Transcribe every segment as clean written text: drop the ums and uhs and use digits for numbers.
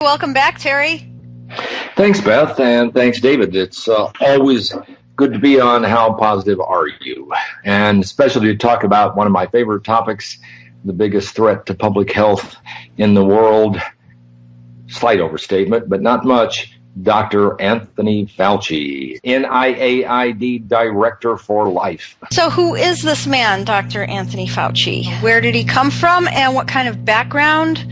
Welcome back, Terry. Thanks, Beth, and thanks, David. It's always good to be on How Positive Are You? And especially to talk about one of my favorite topics, the biggest threat to public health in the world. Slight overstatement, but not much. Dr. Anthony Fauci, NIAID Director for Life. So who is this man, Dr. Anthony Fauci? Where did he come from, and what kind of background?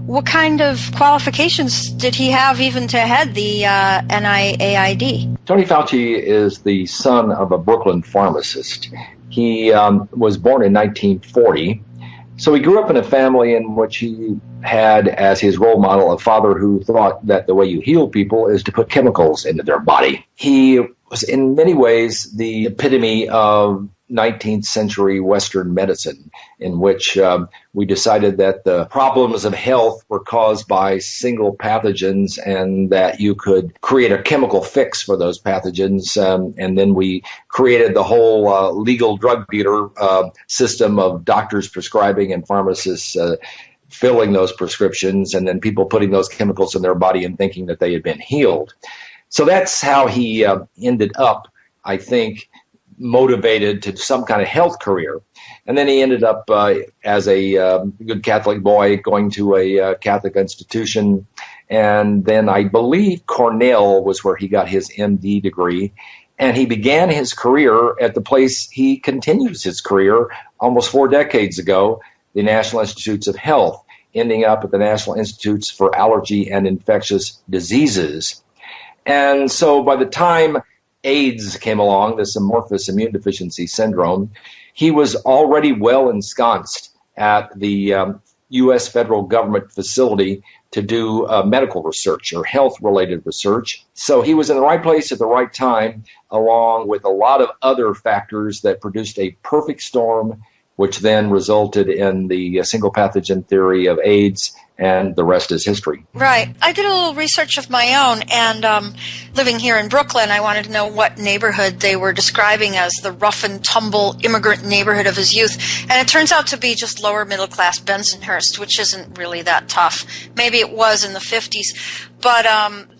What kind of qualifications did he have even to head the NIAID? Tony Fauci is the son of a Brooklyn pharmacist. He was born in 1940. So he grew up in a family in which he had as his role model a father who thought that the way you heal people is to put chemicals into their body. He was in many ways the epitome of 19th century Western medicine, in which we decided that the problems of health were caused by single pathogens and that you could create a chemical fix for those pathogens. And then we created the whole legal drug dealer system of doctors prescribing and pharmacists filling those prescriptions, and then people putting those chemicals in their body and thinking that they had been healed. So that's how he ended up, I think, motivated to some kind of health career. And then he ended up as a good Catholic boy going to a Catholic institution. And then I believe Cornell was where he got his MD degree. And he began his career at the place he continues his career almost 4 decades ago, the National Institutes of Health, ending up at the National Institutes for Allergy and Infectious Diseases. And so by the time AIDS came along, this amorphous immune deficiency syndrome, he was already well ensconced at the U.S. federal government facility to do medical research or health-related research. So he was in the right place at the right time, along with a lot of other factors that produced a perfect storm, which then resulted in the single pathogen theory of AIDS, and the rest is history. Right. I did a little research of my own, and living here in Brooklyn, I wanted to know what neighborhood they were describing as the rough and tumble immigrant neighborhood of his youth. And it turns out to be just lower middle class Bensonhurst, which isn't really that tough. Maybe it was in the 50s. But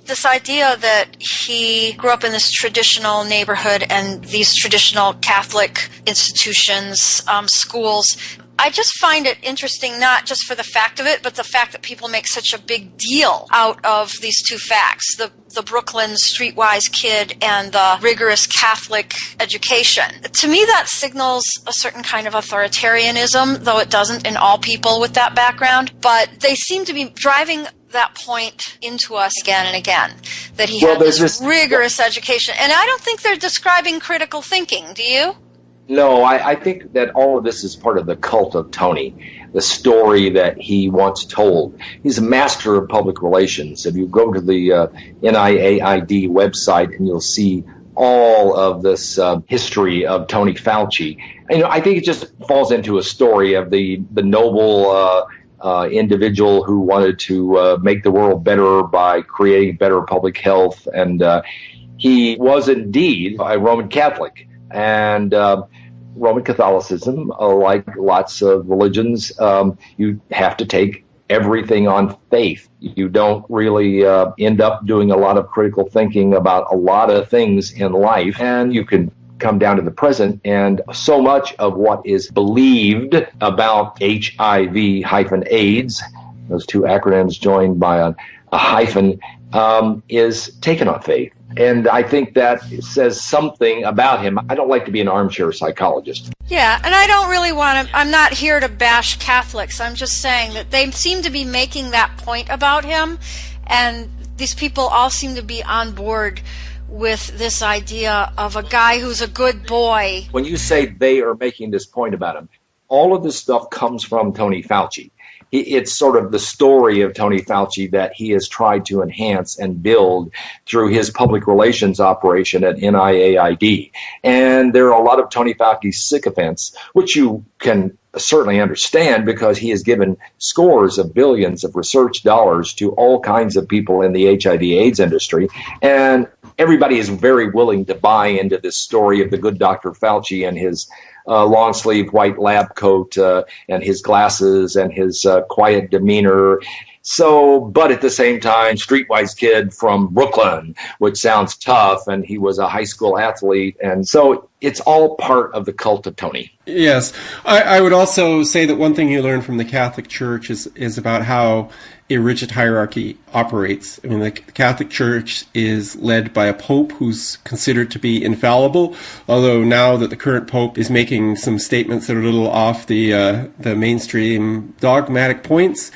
this idea that he grew up in this traditional neighborhood and these traditional Catholic institutions, schools, I just find it interesting, not just for the fact of it, but the fact that people make such a big deal out of these two facts, the Brooklyn streetwise kid and the rigorous Catholic education. To me, that signals a certain kind of authoritarianism, though it doesn't in all people with that background. But they seem to be driving that point into us again and again, that he had this rigorous education. And I don't think they're describing critical thinking. Do you? No, I think that all of this is part of the cult of Tony, the story that he once told. He's a master of public relations. If you go to the NIAID website, and you'll see all of this history of Tony Fauci. I think it just falls into a story of the noble individual who wanted to make the world better by creating better public health. And he was indeed a Roman Catholic. And Roman Catholicism, like lots of religions, you have to take everything on faith. You don't really end up doing a lot of critical thinking about a lot of things in life. And you can come down to the present, and so much of what is believed about HIV-AIDS, those two acronyms joined by a hyphen, is taken on faith. And I think that says something about him. I don't like to be an armchair psychologist. Yeah, and I don't really want to, I'm not here to bash Catholics. I'm just saying that they seem to be making that point about him, and these people all seem to be on board with this idea of a guy who's a good boy. When you say they are making this point about him, all of this stuff comes from Tony Fauci. It's sort of the story of Tony Fauci that he has tried to enhance and build through his public relations operation at NIAID. And there are a lot of Tony Fauci sycophants, which you can certainly understand because he has given scores of billions of research dollars to all kinds of people in the HIV/AIDS industry. And everybody is very willing to buy into this story of the good Dr. Fauci and his long-sleeve white lab coat and his glasses and his quiet demeanor. So, but at the same time, streetwise kid from Brooklyn, which sounds tough, and he was a high school athlete. And so it's all part of the cult of Tony. Yes. I would also say that one thing you learn from the Catholic Church is about how a rigid hierarchy operates. I mean, the Catholic Church is led by a pope who's considered to be infallible, although now that the current pope is making some statements that are a little off the mainstream dogmatic points,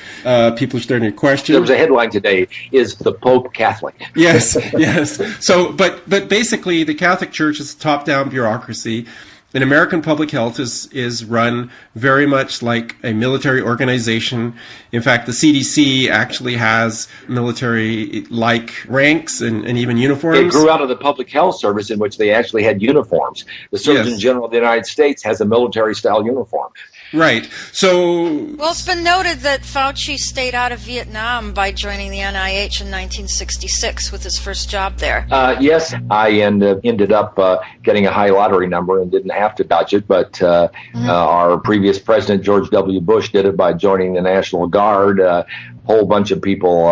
people are starting to question. There was a headline today, is the Pope Catholic? Yes, yes. So, but basically the Catholic Church is a top-down bureaucracy. And American public health is run very much like a military organization. In fact, the CDC actually has military-like ranks and even uniforms. It grew out of the public health service in which they actually had uniforms. The Surgeon General of the United States has a military-style uniform. Right. So, well, it's been noted that Fauci stayed out of Vietnam by joining the NIH in 1966 with his first job there. Yes, I ended up getting a high lottery number and didn't have to dodge it, but our previous president, George W. Bush, did it by joining the National Guard. A whole bunch of people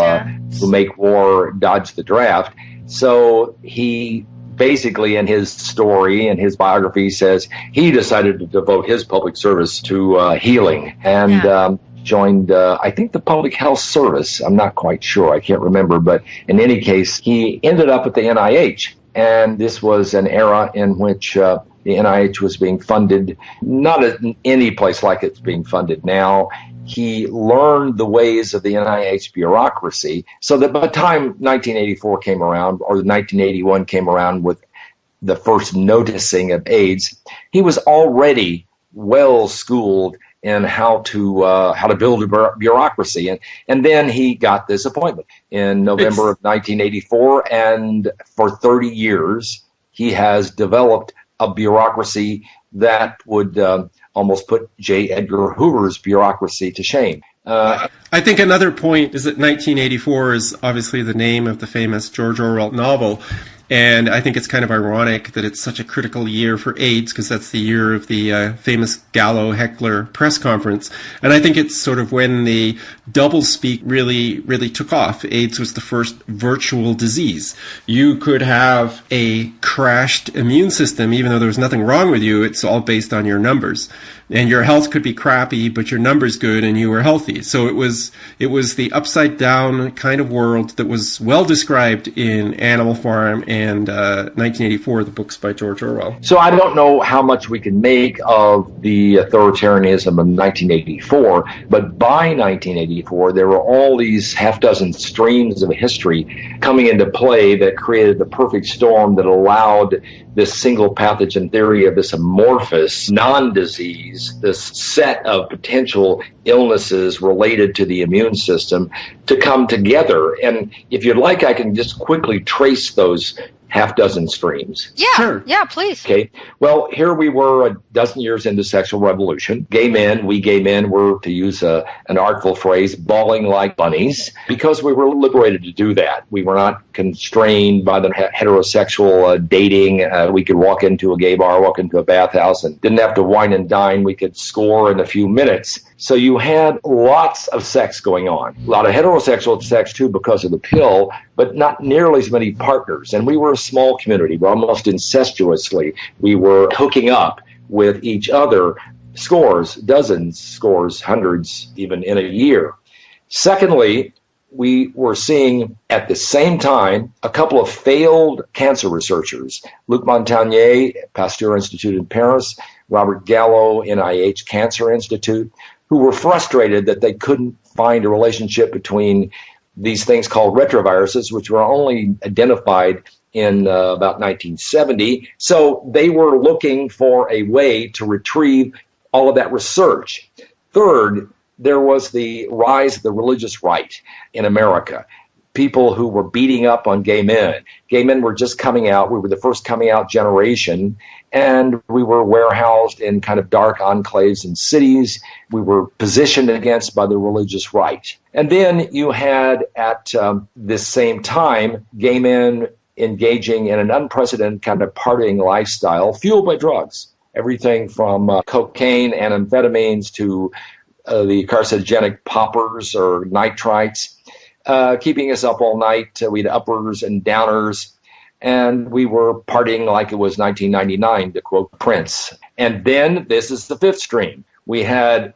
who make war dodge the draft. So he basically, in his story and his biography, says he decided to devote his public service to healing and joined, I think, the Public Health Service. I'm not quite sure. I can't remember. But in any case, he ended up at the NIH. And this was an era in which the NIH was being funded, not at any place like it's being funded now. He learned the ways of the NIH bureaucracy so that by the time 1984 came around, or 1981 came around with the first noticing of AIDS, he was already well schooled in how to build a bureaucracy. And then he got this appointment in November of 1984, and for 30 years he has developed a bureaucracy that would almost put J. Edgar Hoover's bureaucracy to shame. I think another point is that 1984 is obviously the name of the famous George Orwell novel. And I think it's kind of ironic that it's such a critical year for AIDS, because that's the year of the famous Gallo-Heckler press conference. And I think it's sort of when the doublespeak really took off. AIDS was the first virtual disease. You could have a crashed immune system, even though there was nothing wrong with you. It's all based on your numbers. And your health could be crappy, but your numbers good and you were healthy. So it was the upside down kind of world that was well described in Animal Farm and 1984, the books by George Orwell. So I don't know how much we can make of the authoritarianism of 1984, but by 1984, there were all these half-dozen streams of history coming into play that created the perfect storm that allowed this single pathogen theory of this amorphous non-disease, this set of potential illnesses related to the immune system, to come together. And if you'd like, I can just quickly trace those half-dozen streams. Yeah, sure. Yeah, please. Okay. Well, here we were a dozen years into sexual revolution. We gay men were, to use an artful phrase, bawling like bunnies, because we were liberated to do that. We were not constrained by the heterosexual dating. We could walk into a gay bar, walk into a bathhouse, and didn't have to wine and dine. We could score in a few minutes. So you had lots of sex going on. A lot of heterosexual sex, too, because of the pill, but not nearly as many partners. And we were a small community. We're almost incestuously. We were hooking up with each other, dozens, hundreds, even in a year. Secondly, we were seeing at the same time a couple of failed cancer researchers, Luc Montagnier, Pasteur Institute in Paris, Robert Gallo, NIH Cancer Institute, who were frustrated that they couldn't find a relationship between these things called retroviruses, which were only identified in about 1970. So they were looking for a way to retrieve all of that research. Third, there was the rise of the religious right in America. People who were beating up on gay men. Gay men were just coming out. We were the first coming out generation, and we were warehoused in kind of dark enclaves in cities. We were positioned against by the religious right. And then you had, at this same time, gay men engaging in an unprecedented kind of partying lifestyle fueled by drugs. Everything from cocaine and amphetamines to the carcinogenic poppers or nitrites, keeping us up all night. We had uppers and downers, and we were partying like it was 1999, to quote Prince. And then this is the fifth stream. We had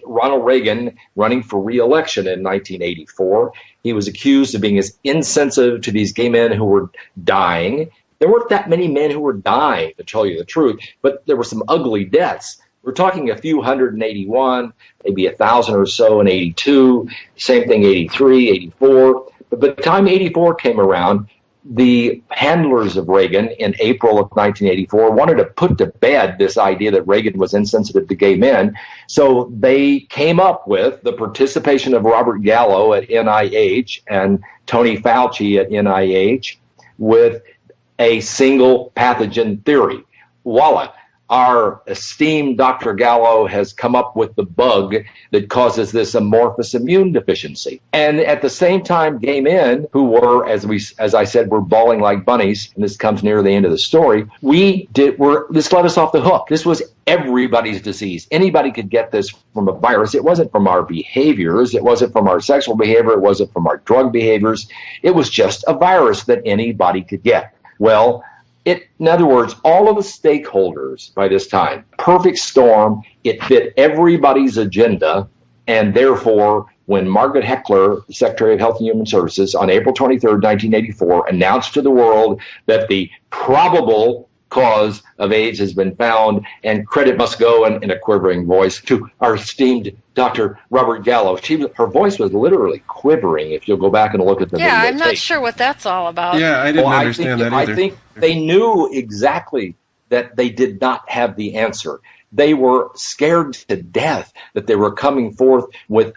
Ronald Reagan running for re-election in 1984. He was accused of being as insensitive to these gay men who were dying. There weren't that many men who were dying, to tell you the truth, but there were some ugly deaths. We're talking a few hundred in 81, maybe 1,000 or so in 82, same thing 83, 84. But by the time 84 came around, the handlers of Reagan in April of 1984 wanted to put to bed this idea that Reagan was insensitive to gay men. So they came up with the participation of Robert Gallo at NIH and Tony Fauci at NIH with a single pathogen theory. Voila. Our esteemed Dr. Gallo has come up with the bug that causes this amorphous immune deficiency. And at the same time, gay men who were, as I said, were bawling like bunnies, and this comes near the end of the story, this let us off the hook. This was everybody's disease. Anybody could get this from a virus. It wasn't from our behaviors. It wasn't from our sexual behavior. It wasn't from our drug behaviors. It was just a virus that anybody could get. Well, in other words, all of the stakeholders by this time, perfect storm, it fit everybody's agenda, and therefore, when Margaret Heckler, Secretary of Health and Human Services, on April 23rd, 1984, announced to the world that the probable cause of AIDS has been found, and credit must go in a quivering voice to our esteemed Dr. Robert Gallo. Her voice was literally quivering, if you'll go back and look at the video. Yeah, I'm not sure what that's all about. Yeah, I didn't understand that either. I think they knew exactly that they did not have the answer. They were scared to death that they were coming forth with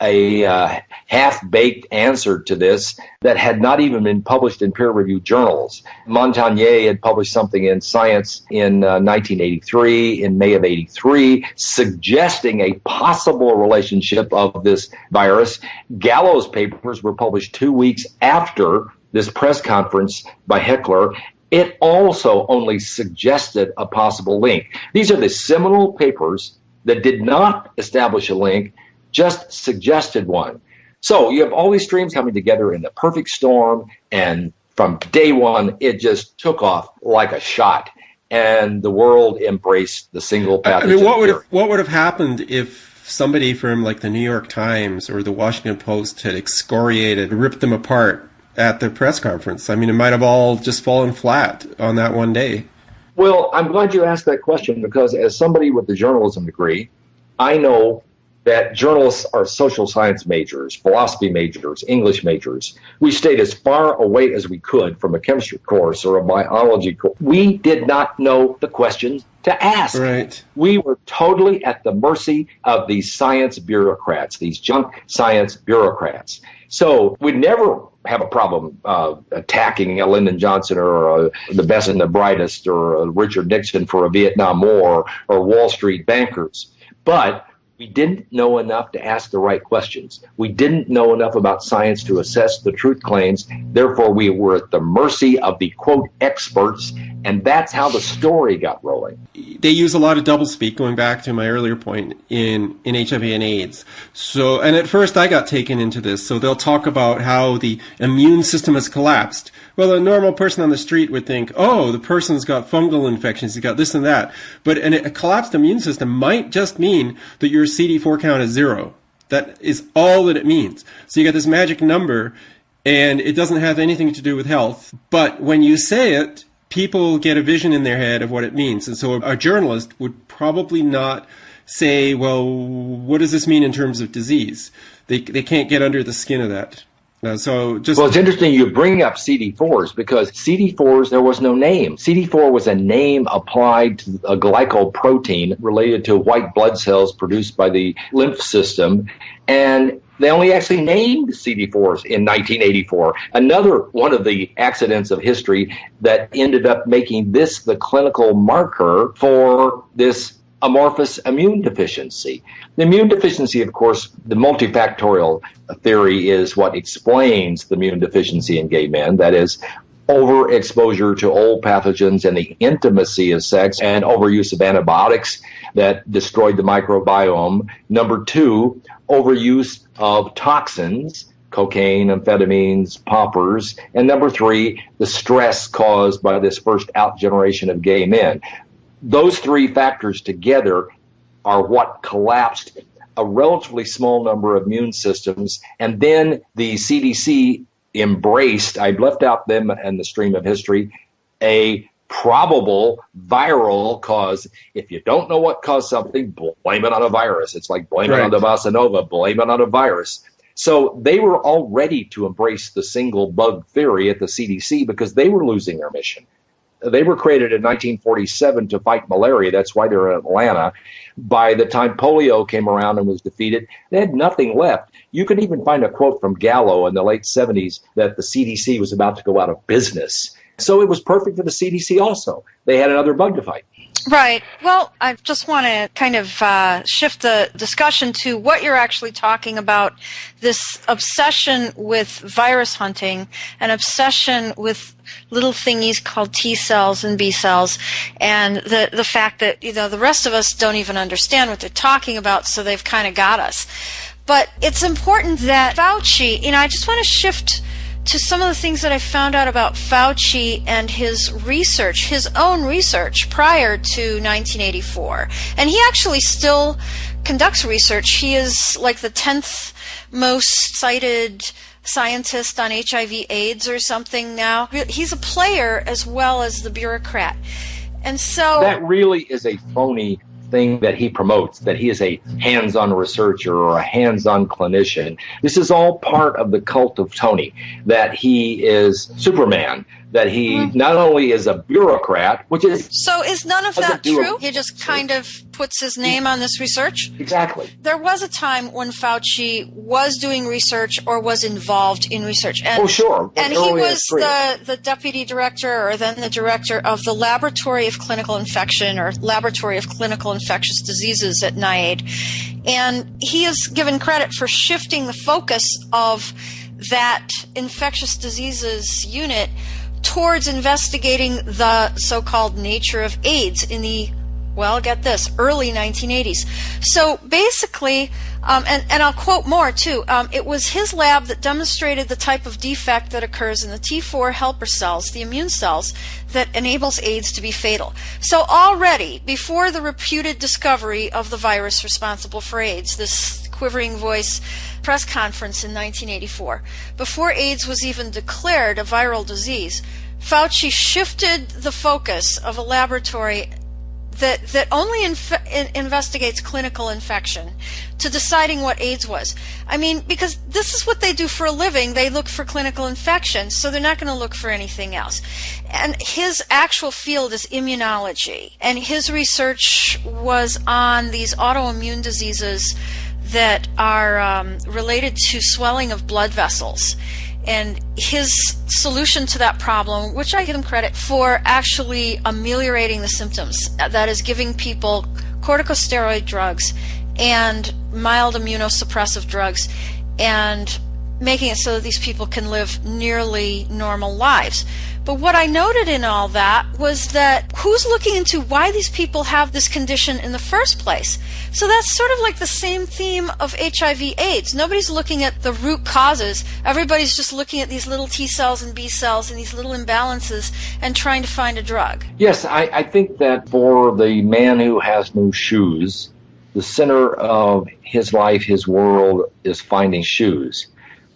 a half-baked answer to this that had not even been published in peer-reviewed journals. Montagnier had published something in Science in 1983, in May of 83, suggesting a possible relationship of this virus. Gallo's papers were published 2 weeks after this press conference by Heckler. It also only suggested a possible link. These are the seminal papers that did not establish a link, just suggested one. So you have all these streams coming together in the perfect storm, and from day one, it just took off like a shot, and the world embraced the single pathogen. I mean, what would have happened if somebody from like the New York Times or the Washington Post had excoriated, ripped them apart at the press conference? I mean, it might have all just fallen flat on that one day. Well, I'm glad you asked that question, because as somebody with a journalism degree, I know that journalists are social science majors, philosophy majors, English majors. We stayed as far away as we could from a chemistry course or a biology course. We did not know the questions to ask. Right. We were totally at the mercy of these science bureaucrats, these junk science bureaucrats. So we'd never have a problem attacking a Lyndon Johnson or the best and the brightest or Richard Nixon for a Vietnam War or Wall Street bankers. But we didn't know enough to ask the right questions. We didn't know enough about science to assess the truth claims. Therefore, we were at the mercy of the, quote, experts, and that's how the story got rolling. They use a lot of doublespeak, going back to my earlier point, in HIV and AIDS. So, and at first I got taken into this. So they'll talk about how the immune system has collapsed. Well, a normal person on the street would think, oh, the person's got fungal infections, he's got this and that. But a collapsed immune system might just mean that your CD4 count is 0. That is all that it means. So you got this magic number, and it doesn't have anything to do with health. But when you say it, people get a vision in their head of what it means. And so a journalist would probably not say, well, what does this mean in terms of disease? They can't get under the skin of that. Well, it's interesting you bring up CD4s, because CD4s, there was no name. CD4 was a name applied to a glycoprotein related to white blood cells produced by the lymph system, and they only actually named CD4s in 1984. Another one of the accidents of history that ended up making this the clinical marker for this amorphous immune deficiency. The immune deficiency, of course, the multifactorial theory is what explains the immune deficiency in gay men. That is, overexposure to old pathogens and the intimacy of sex and overuse of antibiotics. that destroyed the microbiome. Number two, overuse of toxins, cocaine, amphetamines, poppers. And number three, the stress caused by this first out generation of gay men. Those three factors together are what collapsed a relatively small number of immune systems. And then the CDC embraced, I've left out them in the stream of history, a probable viral cause. If you don't know what caused something, blame it on a virus. It's like blame it on the bossa nova, blame it on a virus. So they were all ready to embrace the single bug theory at the CDC because they were losing their mission. They were created in 1947 to fight malaria. That's why they're in Atlanta. By the time polio came around and was defeated, they had nothing left. You can even find a quote from Gallo in the late 70s that the CDC was about to go out of business. So it was perfect for the CDC also. They had another bug to fight. Right. Well, I just want to kind of shift the discussion to what you're actually talking about, this obsession with virus hunting, an obsession with little thingies called T cells and B cells, and the fact that, the rest of us don't even understand what they're talking about, so they've kind of got us. But it's important that Fauci, I just want to shift to some of the things that I found out about Fauci and his research, his own research prior to 1984. And he actually still conducts research. He is like the 10th most cited scientist on HIV/AIDS or something now. He's a player as well as the bureaucrat. And so that really is a phony thing that he promotes, that he is a hands-on researcher or a hands-on clinician. This is all part of the cult of Tony, that he is Superman, that he not only is a bureaucrat, which is... So is none of that true? He just kind of puts his name on this research? Exactly. There was a time when Fauci was doing research or was involved in research. And, sure. And he was the deputy director or then the director of the Laboratory of Clinical Infection or Laboratory of Clinical Infectious Diseases at NIAID. And he is given credit for shifting the focus of that infectious diseases unit towards investigating the so-called nature of AIDS in the, get this, early 1980s. So basically, and I'll quote more too, it was his lab that demonstrated the type of defect that occurs in the T4 helper cells, the immune cells, that enables AIDS to be fatal. So already, before the reputed discovery of the virus responsible for AIDS, this quivering voice press conference in 1984, before AIDS was even declared a viral disease, Fauci shifted the focus of a laboratory that only investigates clinical infection to deciding what AIDS was. I mean, because this is what they do for a living. They look for clinical infection, so they're not going to look for anything else. And his actual field is immunology, and his research was on these autoimmune diseases that are related to swelling of blood vessels. And his solution to that problem, which I give him credit for actually ameliorating the symptoms, that is giving people corticosteroid drugs and mild immunosuppressive drugs and making it so that these people can live nearly normal lives. But what I noted in all that was that who's looking into why these people have this condition in the first place? So that's sort of like the same theme of HIV/AIDS. Nobody's looking at the root causes. Everybody's just looking at these little T cells and B cells and these little imbalances and trying to find a drug. Yes, I think that for the man who has no shoes, the center of his life, his world, is finding shoes.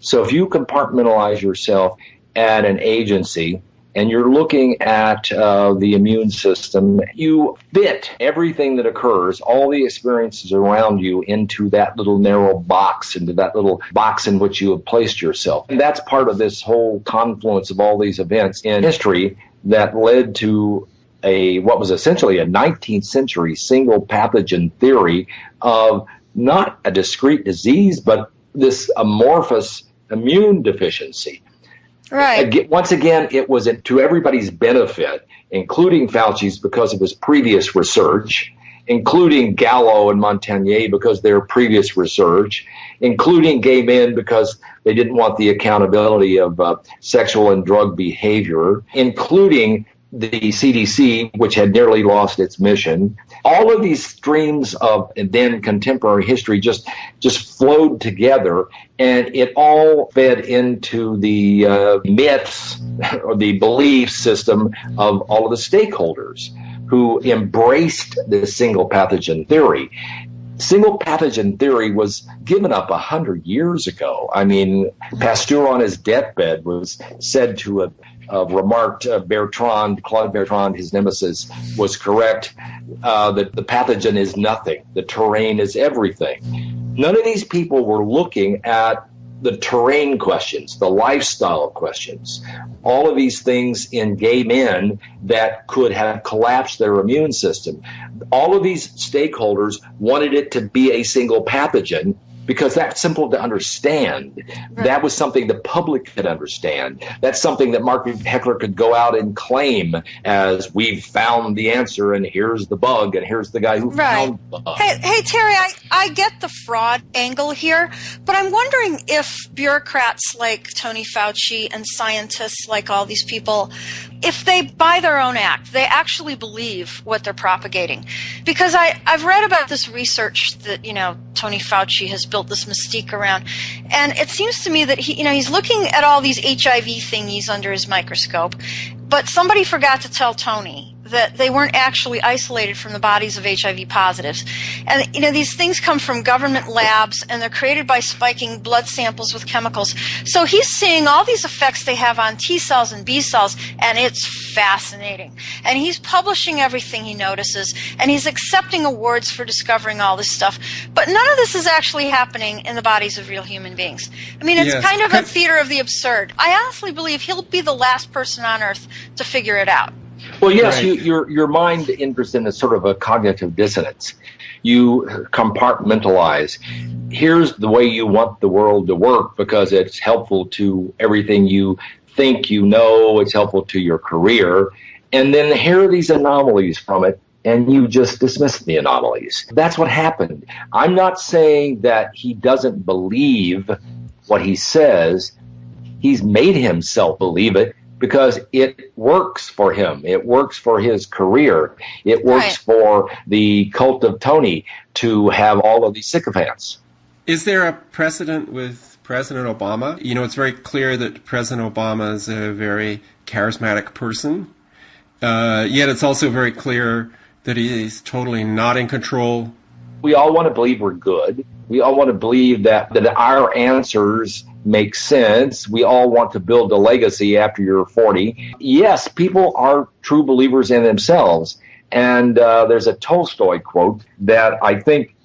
So if you compartmentalize yourself at an agency and you're looking at the immune system, you fit everything that occurs, all the experiences around you, into that little narrow box, into that little box in which you have placed yourself. And that's part of this whole confluence of all these events in history that led to what was essentially a 19th century single pathogen theory of not a discrete disease, but this amorphous immune deficiency. Right. Once again, it was to everybody's benefit, including Fauci's because of his previous research, including Gallo and Montagnier because of their previous research, including gay men because they didn't want the accountability of sexual and drug behavior, including the CDC, which had nearly lost its mission. All of these streams of then contemporary history just flowed together, and it all fed into the myths or the belief system of all of the stakeholders who embraced the single pathogen theory. Single pathogen theory was given up 100 years ago. I mean, Pasteur on his deathbed was said to have remarked Claude Bertrand, his nemesis, was correct, that the pathogen is nothing. The terrain is everything. None of these people were looking at the terrain questions, the lifestyle questions, all of these things in gay men that could have collapsed their immune system. All of these stakeholders wanted it to be a single pathogen because that's simple to understand. Right. That was something the public could understand. That's something that Mark Heckler could go out and claim as, we've found the answer, and here's the bug, and here's the guy who found the bug. Hey, Terry, I get the fraud angle here, but I'm wondering if bureaucrats like Tony Fauci and scientists like all these people, if they, by their own act, they actually believe what they're propagating. Because I've read about this research that, Tony Fauci has built this mystique around. And it seems to me that he's looking at all these HIV thingies under his microscope, but somebody forgot to tell Tony that they weren't actually isolated from the bodies of HIV positives. And, these things come from government labs, and they're created by spiking blood samples with chemicals. So he's seeing all these effects they have on T cells and B cells, and it's fascinating. And he's publishing everything he notices, and he's accepting awards for discovering all this stuff. But none of this is actually happening in the bodies of real human beings. I mean, it's kind of a theater of the absurd. I honestly believe he'll be the last person on Earth to figure it out. Well, yes, right. Your mind enters in a sort of a cognitive dissonance. You compartmentalize. Here's the way you want the world to work because it's helpful to everything you think you know. It's helpful to your career. And then here are these anomalies from it, and you just dismiss the anomalies. That's what happened. I'm not saying that he doesn't believe what he says. He's made himself believe it, because it works for him. It works for his career. It works for the cult of Tony to have all of these sycophants. Is there a precedent with President Obama? It's very clear that President Obama is a very charismatic person, yet it's also very clear that he's totally not in control. We all want to believe we're good. We all want to believe that our answers make sense. We all want to build a legacy after you're 40. Yes, people are true believers in themselves. And there's a Tolstoy quote that I think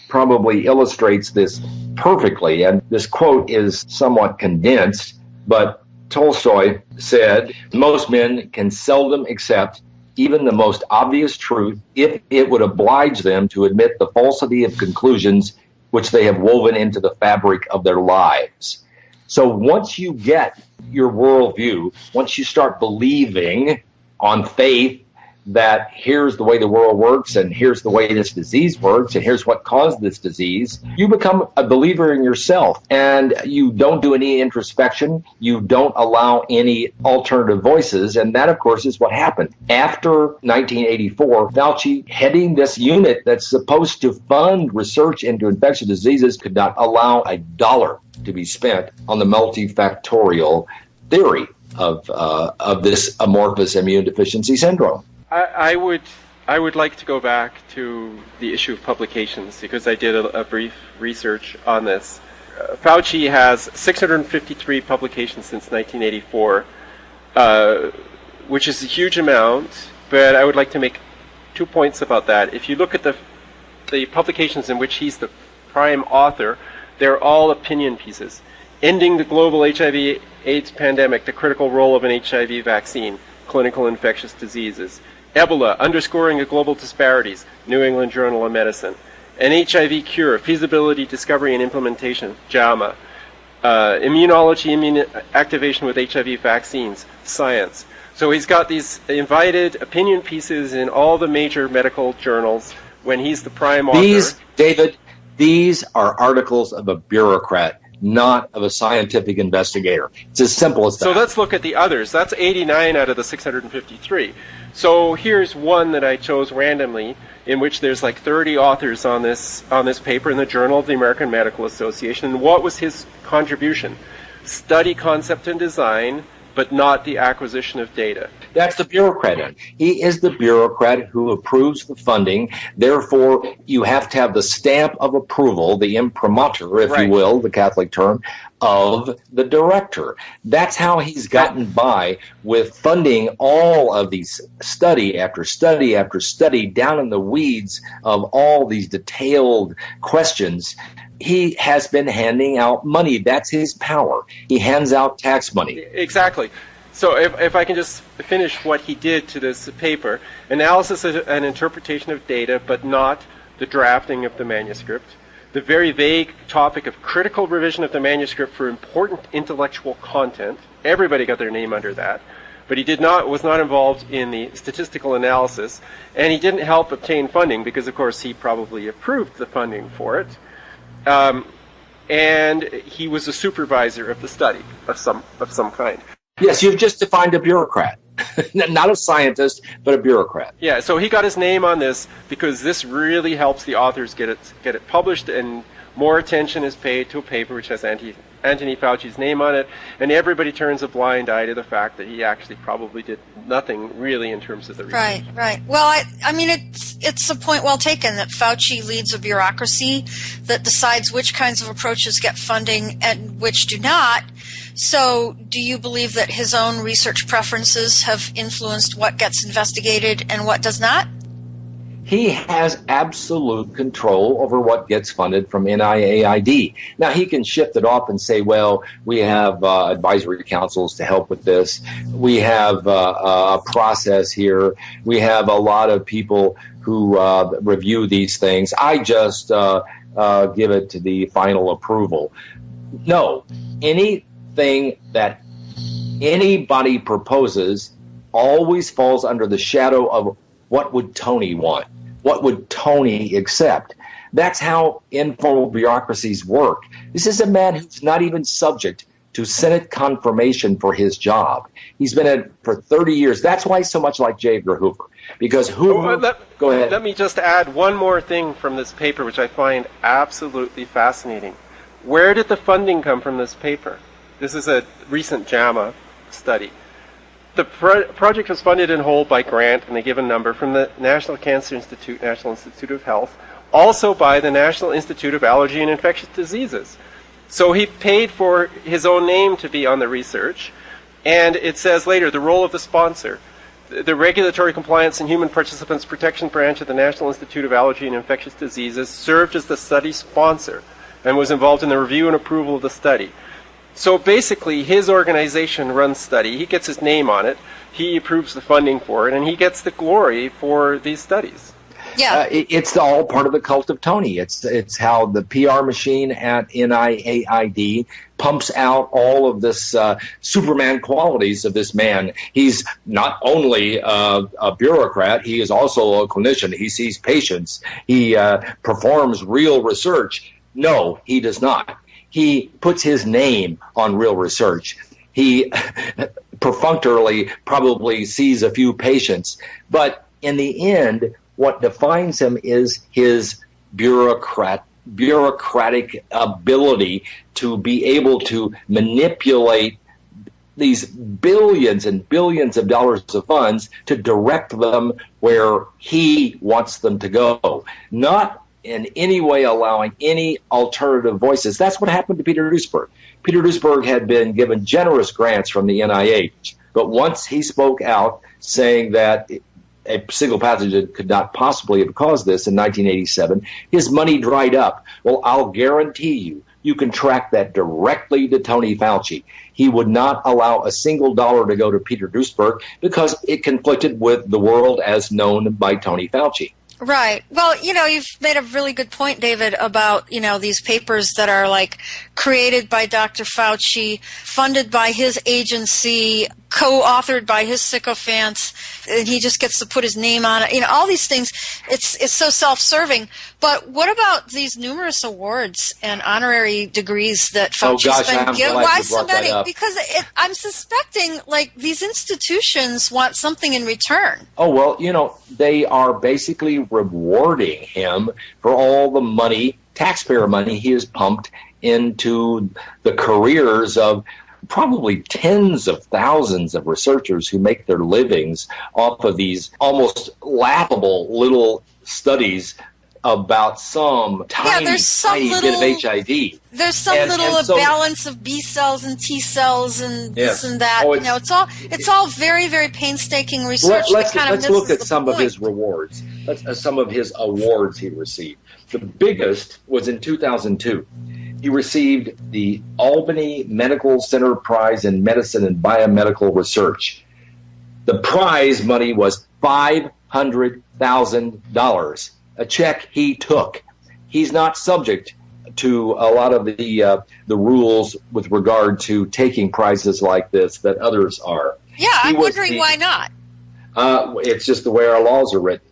probably illustrates this perfectly. And this quote is somewhat condensed, but Tolstoy said, "Most men can seldom accept even the most obvious truth if it would oblige them to admit the falsity of conclusions which they have woven into the fabric of their lives." So once you get your worldview, once you start believing on faith that here's the way the world works and here's the way this disease works and here's what caused this disease, you become a believer in yourself, and you don't do any introspection. You don't allow any alternative voices. And that, of course, is what happened. After 1984, Fauci, heading this unit that's supposed to fund research into infectious diseases, could not allow a dollar to be spent on the multifactorial theory of this amorphous immune deficiency syndrome. I would like to go back to the issue of publications because I did a brief research on this. Fauci has 653 publications since 1984, which is a huge amount, but I would like to make 2 points about that. If you look at the publications in which he's the prime author, they're all opinion pieces. Ending the global HIV/AIDS pandemic, the critical role of an HIV vaccine, clinical infectious diseases. Ebola, underscoring the global disparities, New England Journal of Medicine. An HIV cure, feasibility, discovery, and implementation, JAMA. Immunology, immune activation with HIV vaccines, Science. So he's got these invited opinion pieces in all the major medical journals when he's the prime author. These are articles of a bureaucrat. not of a scientific investigator. It's as simple as that. So let's look at the others. That's 89 out of the 653. So here's one that I chose randomly, in which there's like 30 authors on this paper in the Journal of the American Medical Association. And what was his contribution? Study concept and design, but not the acquisition of data. That's the bureaucrat. He is the bureaucrat who approves the funding. Therefore, you have to have the stamp of approval, the imprimatur, if you will, the Catholic term, of the director. That's how he's gotten by with funding all of these study after study after study down in the weeds of all these detailed questions. He has been handing out money. That's his power. He hands out tax money. Exactly. So if I can just finish what he did to this paper, analysis and interpretation of data, but not the drafting of the manuscript. The very vague topic of critical revision of the manuscript for important intellectual content. Everybody got their name under that. But he was not involved in the statistical analysis, and he didn't help obtain funding because, of course, he probably approved the funding for it. And he was a supervisor of the study of some kind. Yes, you've just defined a bureaucrat. Not a scientist, but a bureaucrat. Yeah, so he got his name on this because this really helps the authors get it published, and more attention is paid to a paper which has Anthony Fauci's name on it, and everybody turns a blind eye to the fact that he actually probably did nothing really in terms of the research. Right. Well, I mean, it's a point well taken that Fauci leads a bureaucracy that decides which kinds of approaches get funding and which do not. So do you believe that his own research preferences have influenced what gets investigated and what does not? He has absolute control over what gets funded from NIAID. Now, he can shift it off and say, well, we have advisory councils to help with this. We have a process here. We have a lot of people who review these things. I just give it to the final approval. No, anything that anybody proposes always falls under the shadow of what would Tony want? What would Tony accept? That's how informal bureaucracies work. This is a man who's not even subject to Senate confirmation for his job. He's been at it for 30 years. That's why he's so much like J. Edgar Hoover. Because Hoover... Go ahead. Let me just add one more thing from this paper, which I find absolutely fascinating. Where did the funding come from this paper? This is a recent JAMA study. The project was funded in whole by grant and a given number from the National Cancer Institute, National Institute of Health, also by the National Institute of Allergy and Infectious Diseases. So he paid for his own name to be on the research, and it says later, the role of the sponsor. The Regulatory Compliance and Human Participants Protection Branch of the National Institute of Allergy and Infectious Diseases served as the study sponsor and was involved in the review and approval of the study. So basically, his organization runs study. He gets his name on it. He approves the funding for it, and he gets the glory for these studies. Yeah, it's all part of the cult of Tony. It's how the PR machine at NIAID pumps out all of this Superman qualities of this man. He's not only a bureaucrat, he is also a clinician. He sees patients. He performs real research. No, he does not. He puts his name on real research. He perfunctorily probably sees a few patients. But in the end, what defines him is his bureaucratic ability to be able to manipulate these billions and billions of dollars of funds to direct them where he wants them to go. Not in any way allowing any alternative voices. That's what happened to Peter Duesberg. Peter Duesberg had been given generous grants from the NIH, but once he spoke out saying that a single pathogen could not possibly have caused this in 1987, his money dried up. Well, I'll guarantee you can track that directly to Tony Fauci. He would not allow a single dollar to go to Peter Duesberg because it conflicted with the world as known by Tony Fauci. Right. Well, you've made a really good point, David, about, these papers that are like created by Dr. Fauci, funded by his agency, co-authored by his sycophants, and he just gets to put his name on it. All these things. It's so self-serving. But what about these numerous awards and honorary degrees that Fauci's been given? Why so many? Because I'm suspecting like these institutions want something in return. Oh, well, they are basically rewarding him for all the money, taxpayer money, he has pumped into the careers of probably tens of thousands of researchers who make their livings off of these almost laughable little studies about some tiny bit of HIV. There's some balance of B cells and T cells and this and that. It's all very, very painstaking research. Let's look at some of his rewards. Some of his awards he received. The biggest was in 2002. He received the Albany Medical Center Prize in Medicine and Biomedical Research. The prize money was $500,000. A check he took. He's not subject to a lot of the rules with regard to taking prizes like this that others are. Yeah, I'm wondering why not. It's just the way our laws are written.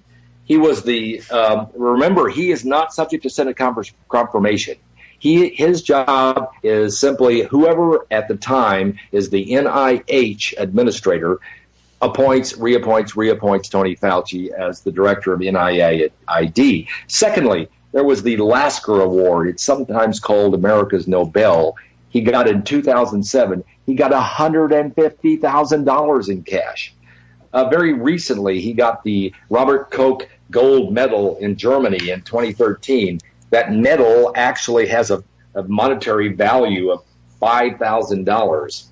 He was remember, he is not subject to Senate confirmation. His job is simply whoever at the time is the NIH administrator reappoints Tony Fauci as the director of NIAID. Secondly, there was the Lasker Award. It's sometimes called America's Nobel. He got in 2007. He got $150,000 in cash. Very recently, he got the Robert Koch Gold Medal in Germany in 2013. That medal actually has a monetary value of $5,000.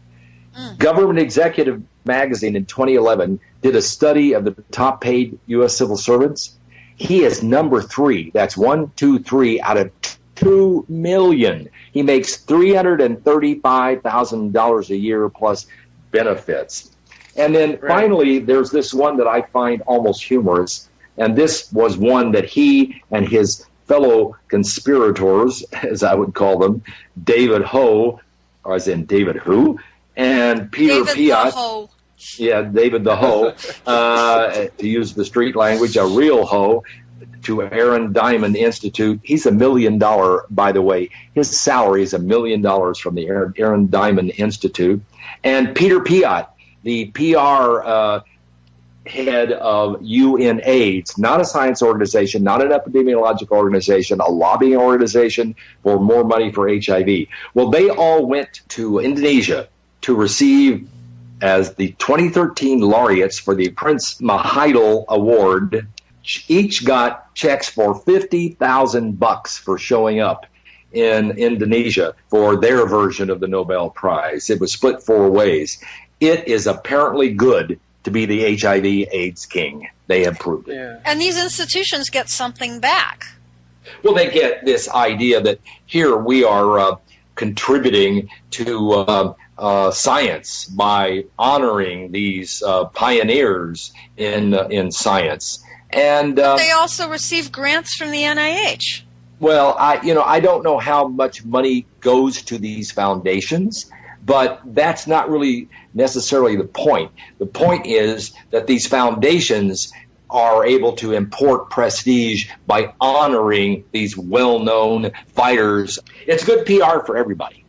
Government Executive Magazine in 2011 did a study of the top paid U.S. civil servants. He is number 3. That's 1, 2, 3 out of 2 million. He makes $335,000 a year plus benefits. And then finally, there's this one that I find almost humorous. And this was one that he and his fellow conspirators, as I would call them, David Ho, or as in David Who, and Peter Piot. Yeah, David the Ho, to use the street language, a real hoe, to Aaron Diamond Institute. He's $1 million, by the way. His salary is $1 million from the Aaron Diamond Institute. And Peter Piot, the PR head of UNAIDS, not a science organization, not an epidemiological organization, a lobbying organization for more money for HIV. Well, they all went to Indonesia to receive as the 2013 laureates for the Prince Mahidol Award. Each got checks for $50,000 for showing up in Indonesia for their version of the Nobel Prize. It was split 4 ways. It is apparently good to be the HIV/AIDS king. They have proved it. Yeah. And these institutions get something back. Well, they get this idea that here we are contributing to science by honoring these pioneers in science. And they also receive grants from the NIH. Well, I don't know how much money goes to these foundations, but that's not really necessarily the point. The point is that these foundations are able to import prestige by honoring these well-known fighters. It's good PR for everybody.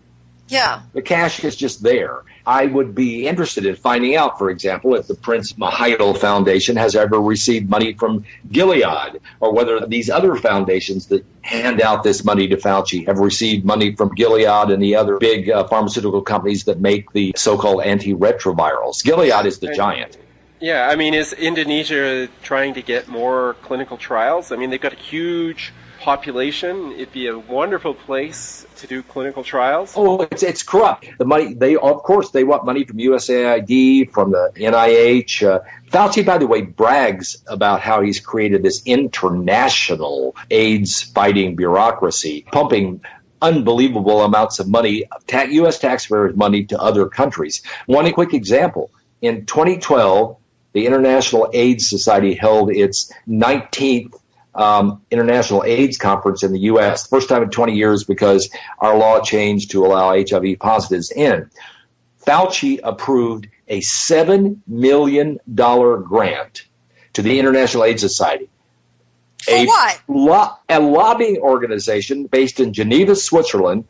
Yeah. The cash is just there. I would be interested in finding out, for example, if the Prince Mahidol Foundation has ever received money from Gilead, or whether these other foundations that hand out this money to Fauci have received money from Gilead and the other big pharmaceutical companies that make the so-called antiretrovirals. Gilead is the giant. Yeah, I mean, is Indonesia trying to get more clinical trials? I mean, they've got a huge population. It'd be a wonderful place to do clinical trials. Oh, it's corrupt. The money, they want money from USAID, from the NIH. Fauci, by the way, brags about how he's created this international AIDS fighting bureaucracy, pumping unbelievable amounts of money, U.S. taxpayers' money to other countries. One quick example. In 2012, the International AIDS Society held its 19th International AIDS Conference in the U.S., first time in 20 years because our law changed to allow HIV positives in. Fauci approved a $7 million grant to the International AIDS Society. For what? A lobbying organization based in Geneva, Switzerland,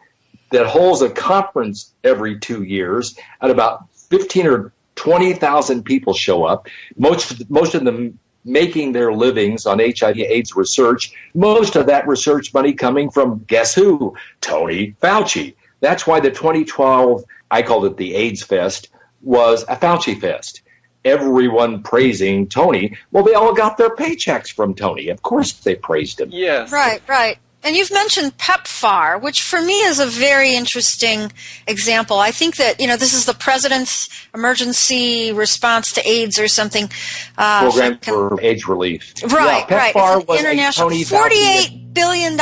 that holds a conference every 2 years, and about 15 or 20,000 people show up. Most of them making their livings on HIV/AIDS research. Most of that research money coming from, guess who? Tony Fauci. That's why the 2012, I called it the AIDS Fest, was a Fauci Fest. Everyone praising Tony. Well, they all got their paychecks from Tony. Of course they praised him. Yes. Right. And you've mentioned PEPFAR, which for me is a very interesting example. I think that, this is the President's Emergency Response to AIDS or something. Program for AIDS relief. Right. PEPFAR It's an international, $48 billion.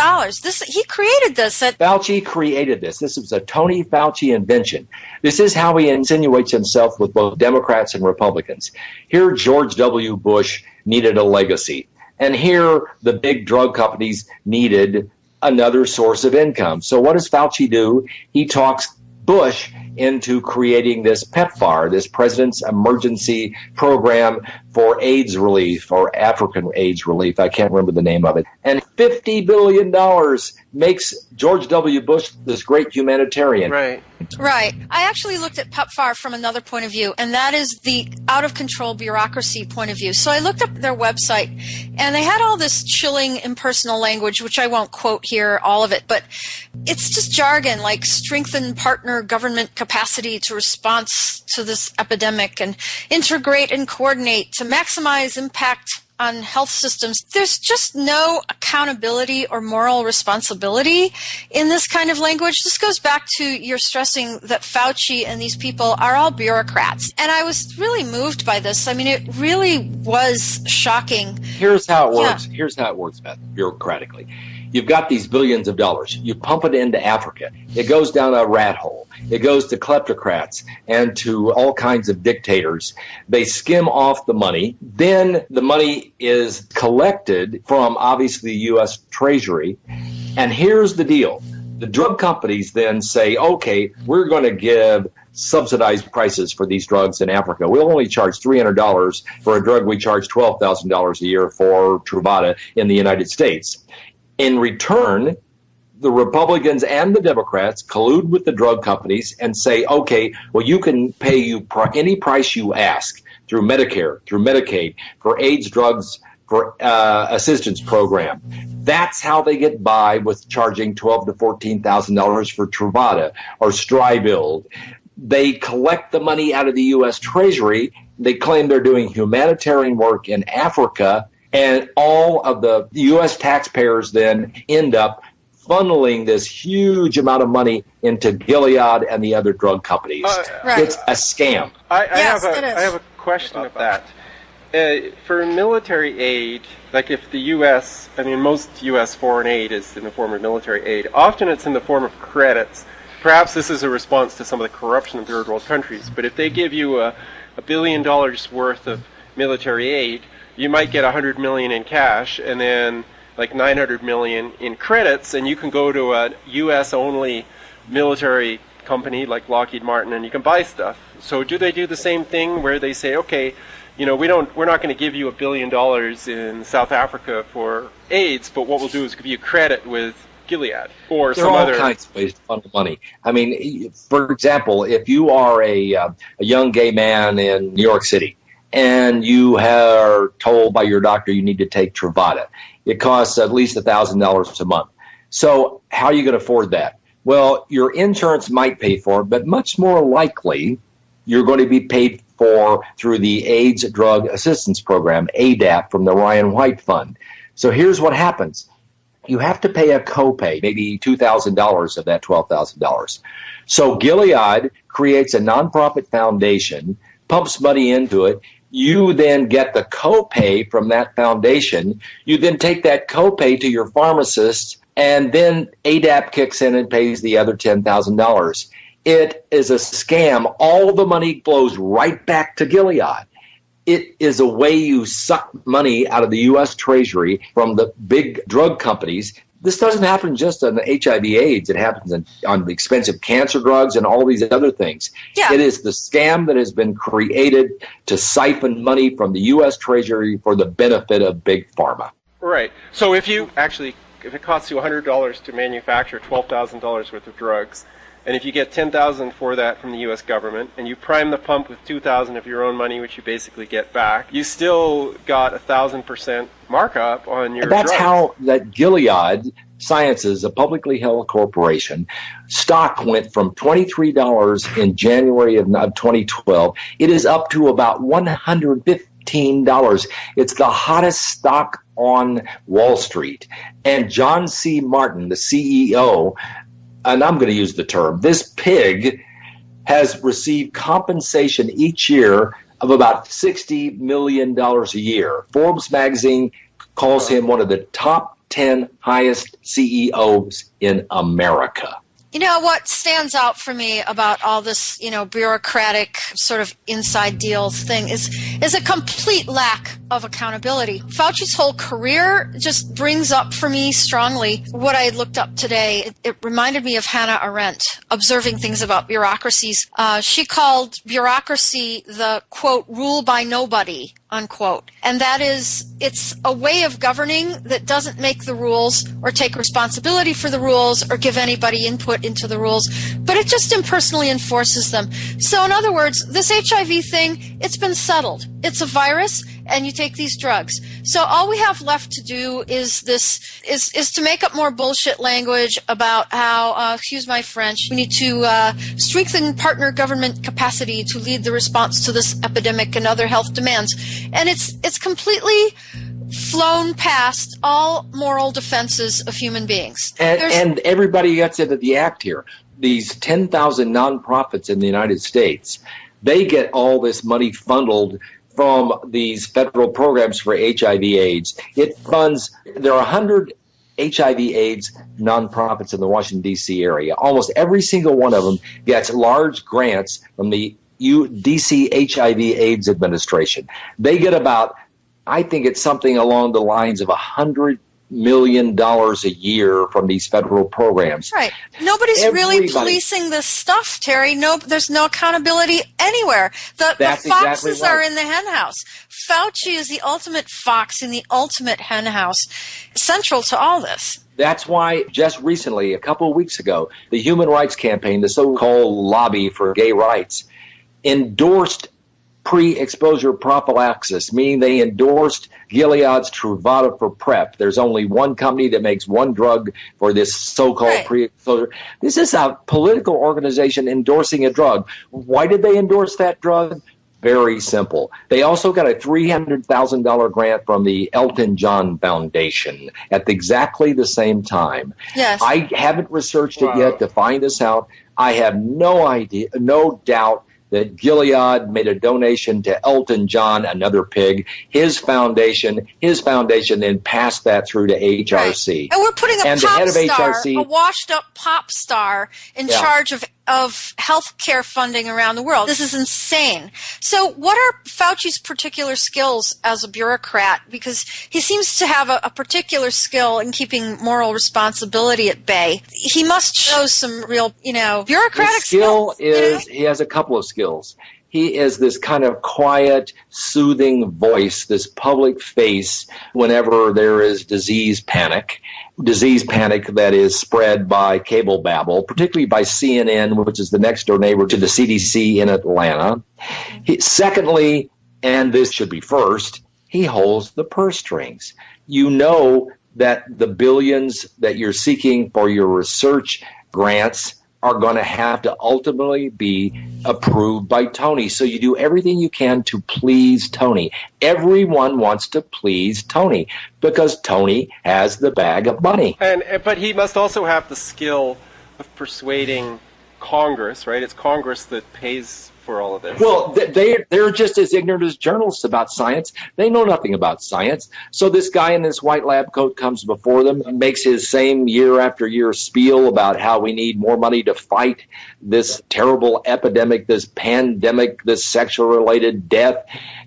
He created this. Fauci created this. This was a Tony Fauci invention. This is how he insinuates himself with both Democrats and Republicans. Here, George W. Bush needed a legacy. And here, the big drug companies needed another source of income. So what does Fauci do? He talks Bush into creating this PEPFAR, this President's Emergency Program for AIDS Relief, or African AIDS Relief. I can't remember the name of it. And $50 billion makes George W. Bush this great humanitarian. Right. I actually looked at PEPFAR from another point of view, and that is the out-of-control bureaucracy point of view. So I looked up their website, and they had all this chilling impersonal language, which I won't quote here, all of it, but it's just jargon like strengthen partner government capacity to response to this epidemic and integrate and coordinate to maximize impact on health systems. There's just no accountability or moral responsibility in this kind of language. This goes back to your stressing that Fauci and these people are all bureaucrats. And I was really moved by this. I mean, it really was shocking. Here's how it works. Yeah. Here's how it works, Beth, bureaucratically. You've got these billions of dollars. You pump it into Africa. It goes down a rat hole. It goes to kleptocrats and to all kinds of dictators. They skim off the money. Then the money is collected from, obviously, the U.S. Treasury. And here's the deal. The drug companies then say, okay, we're going to give subsidized prices for these drugs in Africa. We'll only charge $300 for a drug we charge $12,000 a year for, Truvada, in the United States. In return, the Republicans and the Democrats collude with the drug companies and say, okay, well, you can pay any price you ask through Medicare, through Medicaid, for AIDS drugs, for assistance program. That's how they get by with charging $12,000 to $14,000 for Truvada or Stribild. They collect the money out of the U.S. Treasury. They claim they're doing humanitarian work in Africa. And all of the U.S. taxpayers then end up funneling this huge amount of money into Gilead and the other drug companies. Right. It's a scam. I have a question of that. For military aid, like if the U.S., most U.S. foreign aid is in the form of military aid. Often it's in the form of credits. Perhaps this is a response to some of the corruption in third world countries. But if they give you $1 billion worth of military aid, you might get $100 million in cash and then like $900 million in credits, and you can go to a U.S.-only military company like Lockheed Martin and you can buy stuff. So do they do the same thing where they say, okay, we're not going to give you $1 billion in South Africa for AIDS, but what we'll do is give you credit with Gilead or some other. There are all kinds of ways to funnel money. For example, if you are a young gay man in New York City, and you are told by your doctor you need to take Truvada. It costs at least $1,000 a month. So how are you going to afford that? Well, your insurance might pay for it, but much more likely you're going to be paid for through the AIDS Drug Assistance Program, ADAP, from the Ryan White Fund. So here's what happens. You have to pay a copay, maybe $2,000 of that $12,000. So Gilead creates a nonprofit foundation, pumps money into it. You then get the copay from that foundation. You then take that copay to your pharmacist, and then ADAP kicks in and pays the other $10,000. It is a scam. All the money flows right back to Gilead. It is a way you suck money out of the U.S. Treasury from the big drug companies. this doesn't happen just on HIV/AIDS. It happens on the expensive cancer drugs and all these other things. Yeah. It is the scam that has been created to siphon money from the U.S. Treasury for the benefit of big pharma. Right. So if it costs you $100 to manufacture $12,000 worth of drugs, and if you get $10,000 for that from the U.S. government, and you prime the pump with $2,000 of your own money, which you basically get back, you still got 1,000% markup on your That's drugs. how that Gilead Sciences, a publicly held corporation, stock went from $23 in January of 2012. It is up to about $115. It's the hottest stock on Wall Street. And John C. Martin, the CEO, and I'm going to use the term, this pig has received compensation each year of about $60 million a year. Forbes magazine calls him one of the top 10 highest CEOs in America. You know, what stands out for me about all this, bureaucratic sort of inside deals thing is a complete lack of accountability. Fauci's whole career just brings up for me strongly what I had looked up today. It reminded me of Hannah Arendt, observing things about bureaucracies. She called bureaucracy the, quote, rule by nobody, unquote. And that is, it's a way of governing that doesn't make the rules or take responsibility for the rules or give anybody input into the rules, but it just impersonally enforces them. So in other words, this HIV thing, it's been settled. It's a virus, and you take these drugs. So all we have left to do is to make up more bullshit language about how, excuse my French, we need to strengthen partner government capacity to lead the response to this epidemic and other health demands. And it's completely flown past all moral defenses of human beings. And everybody gets into the act here. These 10,000 nonprofits in the United States, they get all this money funneled from these federal programs for HIV/AIDS. It funds, there are 100 HIV/AIDS nonprofits in the Washington, D.C. area. Almost every single one of them gets large grants from the D.C. HIV/AIDS administration. They get about, I think it's something along the lines of $100 million a year from these federal programs. Right. Nobody's really policing this stuff, Terry. No, there's no accountability anywhere. The foxes exactly right. are in the henhouse. Fauci is the ultimate fox in the ultimate henhouse, central to all this. That's why just recently, a couple of weeks ago, the Human Rights Campaign, the so-called lobby for gay rights, endorsed pre-exposure prophylaxis, meaning they endorsed Gilead's Truvada for PrEP. There's only one company that makes one drug for this so-called pre-exposure. This is a political organization endorsing a drug. Why did they endorse that drug? Very simple. They also got a $300,000 grant from the Elton John Foundation at exactly the same time. Yes. I haven't researched it yet to find this out. I have no idea, no doubt that Gilead made a donation to Elton John, another pig, his foundation then passed that through to HRC. Right. And we're putting a pop star, HRC, a washed-up pop star in charge of health care funding around the world. This is insane. So what are Fauci's particular skills as a bureaucrat? Because he seems to have a particular skill in keeping moral responsibility at bay. He must show some real, bureaucratic skills. He has a couple of skills. He is this kind of quiet, soothing voice, this public face whenever there is disease panic that is spread by cable babble, particularly by CNN, which is the next door neighbor to the CDC in Atlanta. Secondly, and this should be first, he holds the purse strings. You know that the billions that you're seeking for your research grants are going to have to ultimately be approved by Tony. So you do everything you can to please Tony. Everyone wants to please Tony because Tony has the bag of money. But he must also have the skill of persuading Congress, right? It's Congress that pays for all of this? Well, they're just as ignorant as journalists about science. They know nothing about science. So this guy in this white lab coat comes before them, makes his same year after year spiel about how we need more money to fight this terrible epidemic, this pandemic, this sexual-related death.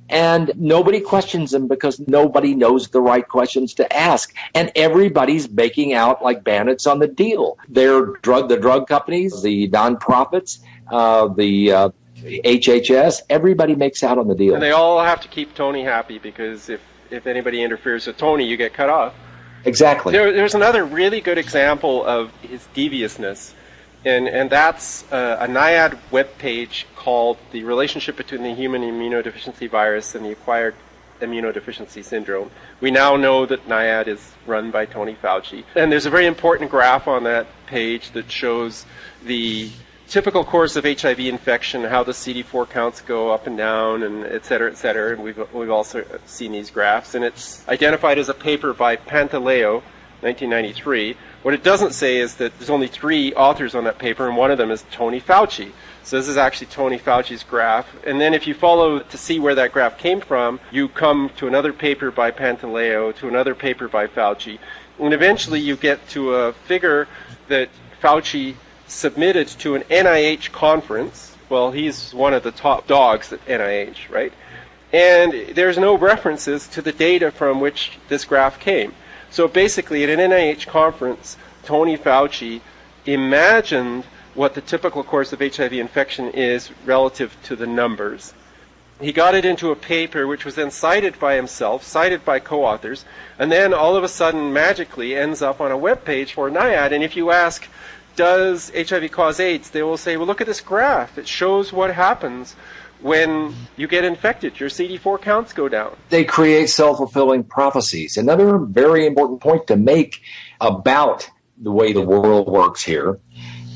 And nobody questions him because nobody knows the right questions to ask. And everybody's making out like bandits on the deal. The drug companies, the nonprofits, the HHS, everybody makes out on the deal. And they all have to keep Tony happy because if anybody interferes with Tony, you get cut off. Exactly. There's another really good example of his deviousness, and that's a NIAID webpage called The Relationship Between the Human Immunodeficiency Virus and the Acquired Immunodeficiency Syndrome. We now know that NIAID is run by Tony Fauci. And there's a very important graph on that page that shows the typical course of HIV infection, how the CD4 counts go up and down, and et cetera, et cetera. And we've also seen these graphs. And it's identified as a paper by Pantaleo, 1993. What it doesn't say is that there's only 3 authors on that paper, and one of them is Tony Fauci. So this is actually Tony Fauci's graph. And then if you follow to see where that graph came from, you come to another paper by Pantaleo, to another paper by Fauci. And eventually you get to a figure that Fauci submitted to an NIH conference. Well, he's one of the top dogs at NIH, right? And there's no references to the data from which this graph came. So basically, at an NIH conference, Tony Fauci imagined what the typical course of HIV infection is relative to the numbers. He got it into a paper which was then cited by himself, cited by co-authors, and then all of a sudden, magically, ends up on a web page for NIAID. And if you ask, does HIV cause AIDS? They will say, well, look at this graph. It shows what happens when you get infected. Your CD4 counts go down. They create self-fulfilling prophecies. Another very important point to make about the way the world works here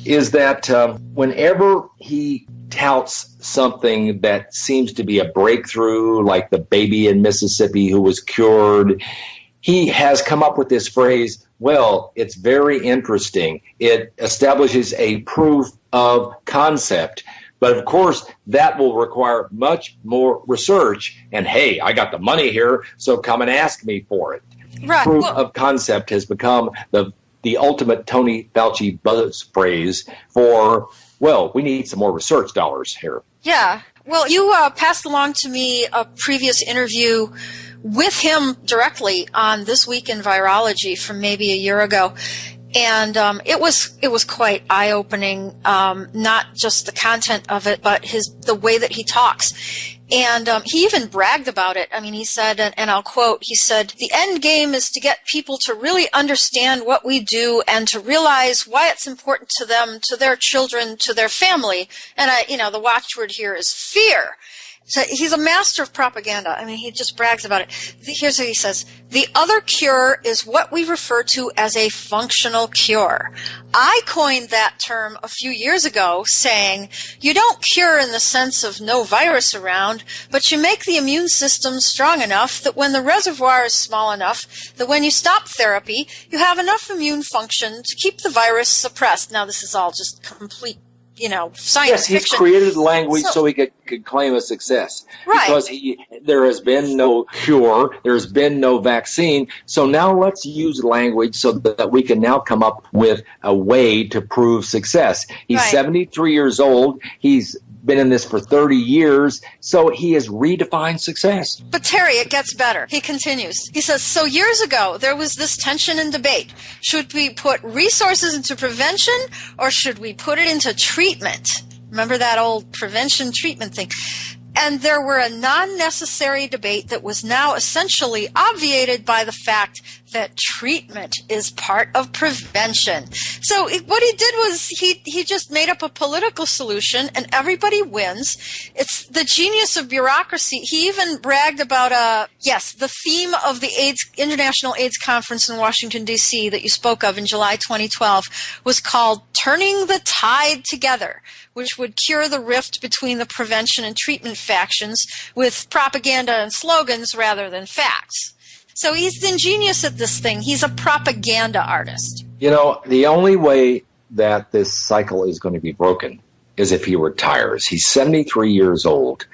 is that whenever he touts something that seems to be a breakthrough, like the baby in Mississippi who was cured, he has come up with this phrase, well, it's very interesting. It establishes a proof of concept. But of course, that will require much more research. And hey, I got the money here, so come and ask me for it. Right. Proof of concept has become the ultimate Tony Fauci buzz phrase for, well, we need some more research dollars here. Yeah. Well, you passed along to me a previous interview with him directly on This Week in Virology from maybe a year ago. And it was quite eye-opening, not just the content of it, but the way that he talks. And he even bragged about it. I mean, he said, and I'll quote, he said, "The end game is to get people to really understand what we do and to realize why it's important to them, to their children, to their family." And the watchword here is fear. So he's a master of propaganda. I mean, he just brags about it. Here's what he says. "The other cure is what we refer to as a functional cure. I coined that term a few years ago, saying, you don't cure in the sense of no virus around, but you make the immune system strong enough that when the reservoir is small enough that when you stop therapy, you have enough immune function to keep the virus suppressed." Now, this is all just complete science yes, he's fiction. Created language so he could claim a success. Right. Because there has been no cure, there's been no vaccine, so now let's use language so that we can now come up with a way to prove success. He's right. 73 years old, he's been in this for 30 years, so he has redefined success. But Terry, it gets better. He continues. He says, "So years ago, there was this tension and debate. Should we put resources into prevention or should we put it into treatment?" Remember that old prevention treatment thing? And there were a non-necessary debate that was now essentially obviated by the fact that treatment is part of prevention. So what he did was he just made up a political solution and everybody wins. It's the genius of bureaucracy. He even bragged about the theme of the International AIDS Conference in Washington, D.C. that you spoke of in July 2012 was called Turning the Tide Together, which would cure the rift between the prevention and treatment factions with propaganda and slogans rather than facts. So he's ingenious at this thing. He's a propaganda artist. The only way that this cycle is going to be broken is if he retires. He's 73 years old.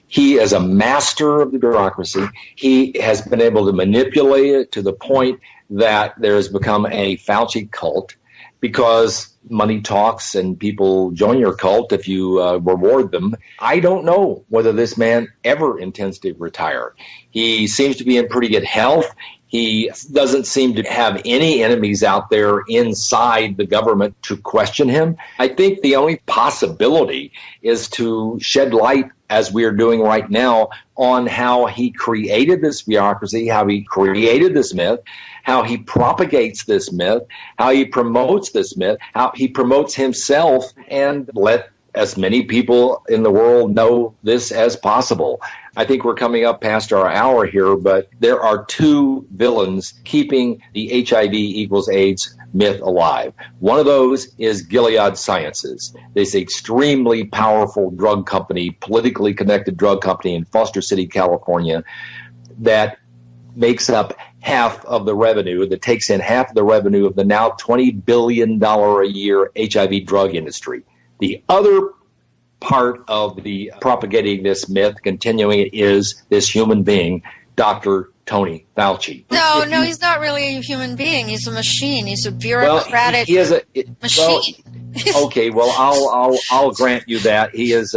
He is a master of the bureaucracy. He has been able to manipulate it to the point that there has become a Fauci cult, because money talks and people join your cult if you reward them. I don't know whether this man ever intends to retire. He seems to be in pretty good health. He doesn't seem to have any enemies out there inside the government to question him. I think the only possibility is to shed light, as we are doing right now, on how he created this bureaucracy, how he created this myth, how he propagates this myth, how he promotes this myth, how he promotes himself, and let as many people in the world know this as possible. I think we're coming up past our hour here, but there are two villains keeping the HIV equals AIDS myth alive. One of those is Gilead Sciences, this extremely powerful drug company, politically connected drug company in Foster City, California, that makes up half of the revenue, that takes in half of the revenue of the now $20 billion a year HIV drug industry. The other part of the propagating this myth, continuing it, is this human being, Dr. Tony Fauci. No, he's not really a human being. He's a machine. He's a bureaucratic machine. Okay, well, I'll grant you that he is.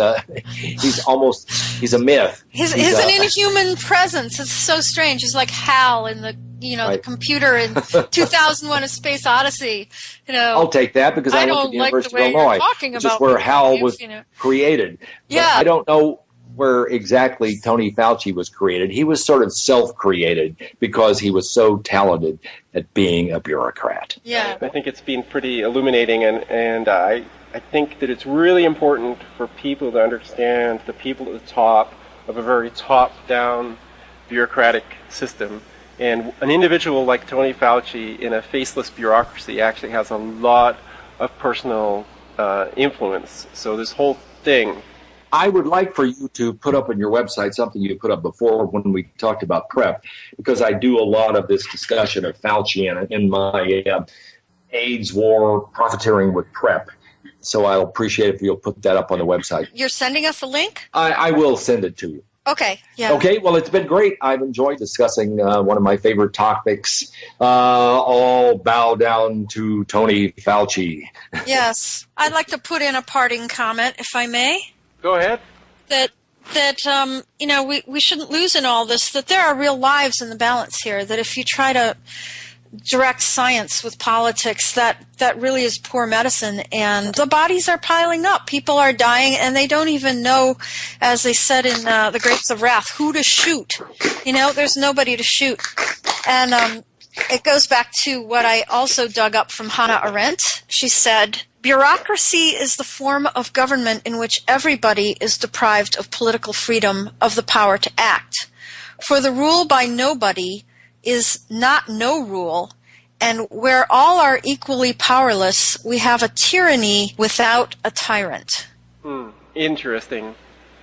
He's a myth. He's an inhuman presence. It's so strange. He's like Hal in the the computer in 2001: A Space Odyssey. I'll take that, because I went to the University of Illinois, which is where Hal was created. But yeah, I don't know where exactly Tony Fauci was created. He was sort of self-created because he was so talented at being a bureaucrat. Yeah, I think it's been pretty illuminating, and I think that it's really important for people to understand the people at the top of a very top-down bureaucratic system. And an individual like Tony Fauci in a faceless bureaucracy actually has a lot of personal influence. So this whole thing. I would like for you to put up on your website something you put up before when we talked about PrEP, because I do a lot of this discussion of Fauci in my AIDS war profiteering with PrEP. So I'll appreciate if you'll put that up on the website. You're sending us a link? I will send it to you. Okay. Yeah. Okay. Well, it's been great. I've enjoyed discussing one of my favorite topics. All bow down to Tony Fauci. Yes. I'd like to put in a parting comment, if I may. Go ahead. That we shouldn't lose in all this, that there are real lives in the balance here, that if you try to direct science with politics, that really is poor medicine, and the bodies are piling up. People are dying, and they don't even know, as they said in The Grapes of Wrath, who to shoot. There's nobody to shoot. And it goes back to what I also dug up from Hannah Arendt. She said, bureaucracy is the form of government in which everybody is deprived of political freedom, of the power to act. For the rule by nobody is not no rule, and where all are equally powerless, we have a tyranny without a tyrant. Interesting,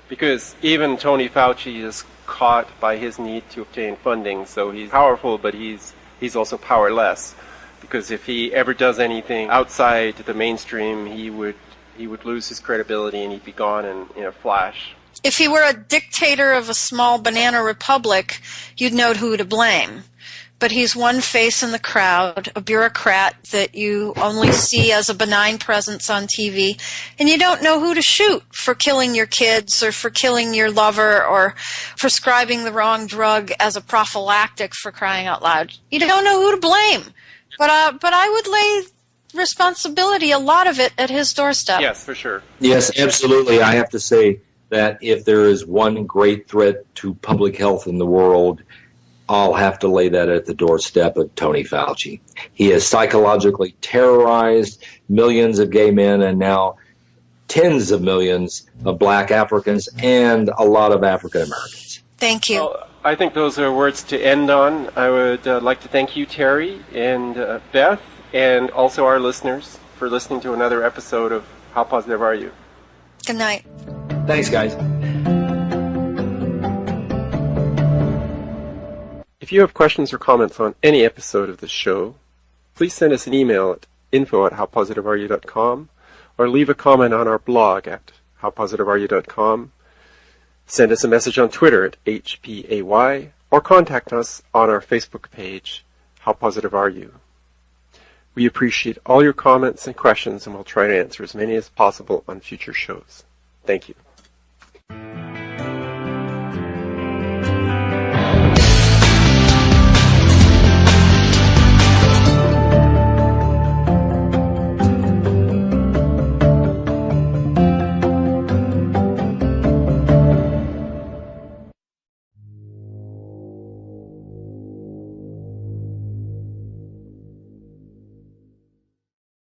because even Tony Fauci is caught by his need to obtain funding, so he's powerful, but he's also powerless, because if he ever does anything outside the mainstream, he would lose his credibility and he'd be gone in a flash. If he were a dictator of a small banana republic, you'd know who to blame. But he's one face in the crowd, a bureaucrat that you only see as a benign presence on TV, and you don't know who to shoot for killing your kids or for killing your lover or prescribing the wrong drug as a prophylactic, for crying out loud. You don't know who to blame. But I would lay responsibility, a lot of it, at his doorstep. Yes, for sure. Yes, absolutely. I have to say that if there is one great threat to public health in the world, I'll have to lay that at the doorstep of Tony Fauci. He has psychologically terrorized millions of gay men and now tens of millions of black Africans and a lot of African Americans. Thank you. Well, I think those are words to end on. I would like to thank you, Terry, and Beth, and also our listeners for listening to another episode of How Positive Are You? Good night. Thanks, guys. If you have questions or comments on any episode of this show, please send us an email at info@howpositiveareyou.com, or leave a comment on our blog at howpositiveareyou.com. Send us a message on Twitter at HPAY, or contact us on our Facebook page, How Positive Are You? We appreciate all your comments and questions, and we'll try to answer as many as possible on future shows. Thank you.